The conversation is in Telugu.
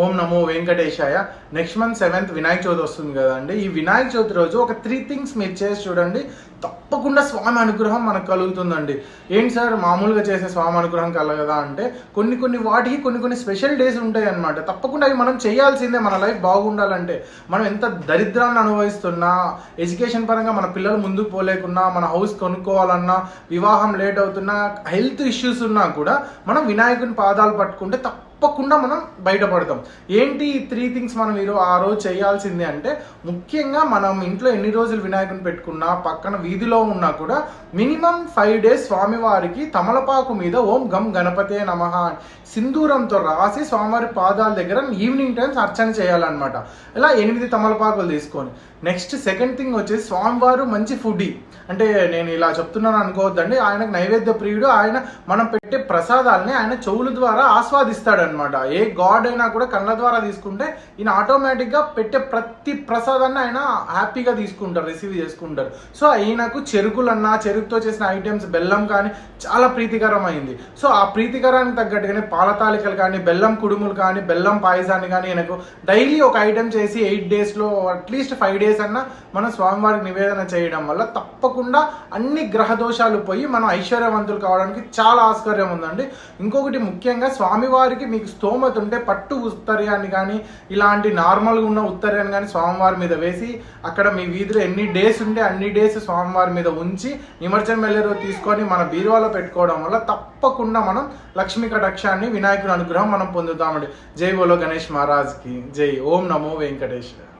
ఓం నమో వెంకటేశాయ. Next month 7th Vinayaka Chavithi వస్తుంది కదండి. ఈ వినాయక చవితి రోజు ఒక 3 థింగ్స్ మీరు చేసి చూడండి, తప్పకుండా స్వామి అనుగ్రహం మనకు కలుగుతుందండి. ఏంటి సార్ మామూలుగా చేసే స్వామి అనుగ్రహం కలగదా అంటే, వాటికి కొన్ని స్పెషల్ డేస్ ఉంటాయి అన్నమాట. తప్పకుండా అవి మనం చేయాల్సిందే మన లైఫ్ బాగుండాలంటే. మనం ఎంత దరిద్రాన్ని అనుభవిస్తున్నా, ఎడ్యుకేషన్ పరంగా మన పిల్లలు ముందుకు పోలేకున్నా, మన హౌస్ కొనుక్కోవాలన్నా, వివాహం లేట్ అవుతున్నా, హెల్త్ ఇష్యూస్ ఉన్నా కూడా మనం వినాయకుని పాదాలు పట్టుకుంటే తప్పకుండా మనం బయటపడతాం. ఏంటి ఈ 3 థింగ్స్ మనం ఆ రోజు చేయాల్సిందే అంటే, ముఖ్యంగా మనం ఇంట్లో ఎన్ని రోజులు వినాయకుని పెట్టుకున్నా, పక్కన వీధిలో ఉన్నా కూడా మినిమం 5 days స్వామివారికి తమలపాకు మీద ఓం గం గణపతే నమః సింధూరంతో రాసి స్వామివారి పాదాల దగ్గర ఈవినింగ్ టైమ్స్ అర్చన చేయాలన్నమాట. ఇలా 8 తమలపాకులు తీసుకొని. నెక్స్ట్ సెకండ్ థింగ్ వచ్చేసి, స్వామివారు మంచి ఫుడీ. అంటే నేను ఇలా చెప్తున్నాను అనుకోవద్దండి, ఆయనకు నైవేద్య ప్రియుడు. ఆయన మనం పెట్టే ప్రసాదాలని ఆయన చెవుల ద్వారా ఆస్వాదిస్తాడనమాట. ఏ గాడ్ అయినా కూడా కళ్ళ ద్వారా తీసుకుంటే ఈయన ఆటోమేటిక్గా పెట్టే ప్రతి ప్రసాదాన్ని ఆయన హ్యాపీగా తీసుకుంటారు, రిసీవ్ చేసుకుంటారు. సో ఈయనకు చెరుకుతో చేసిన ఐటమ్స్, బెల్లం కానీ చాలా ప్రీతికరమైంది. సో ఆ ప్రీతికరానికి తగ్గట్టుగానే పాలతాలికలు కానీ, బెల్లం కుడుములు కానీ, బెల్లం పాయసాన్ని కానీ ఈయనకు డైలీ ఒక ఐటెం చేసి 8 daysలో అట్లీస్ట్ 5 days అన్నా మనం స్వామివారికి నివేదన చేయడం వల్ల తప్పకుండా అన్ని గ్రహ దోషాలు పోయి మనం ఐశ్వర్యవంతులు కావడానికి చాలా ఆస్కార్యం ఉందండి. ఇంకొకటి ముఖ్యంగా, స్వామివారికి మీకు స్తోమత ఉంటే పట్టు ఉత్తర్యాన్ని కానీ, ఇలాంటి నార్మల్గా ఉన్న ఉత్తర్యాన్ని కానీ స్వామివారి మీద వేసి, అక్కడ మీ వీధిలో ఎన్ని డేస్ ఉంటే అన్ని డేస్ స్వామివారి మీద ఉంచి నిమజ్జనం వెళ్ళే రోజు తీసుకొని మన బీరువాలో పెట్టుకోవడం వల్ల తప్పకుండా మనం లక్ష్మీ కటాక్షాన్ని, వినాయకుని అనుగ్రహం మనం పొందుతామండి. జై బోలో గణేష్ మహారాజ్కి జై. ఓం నమో వెంకటేశ్వర.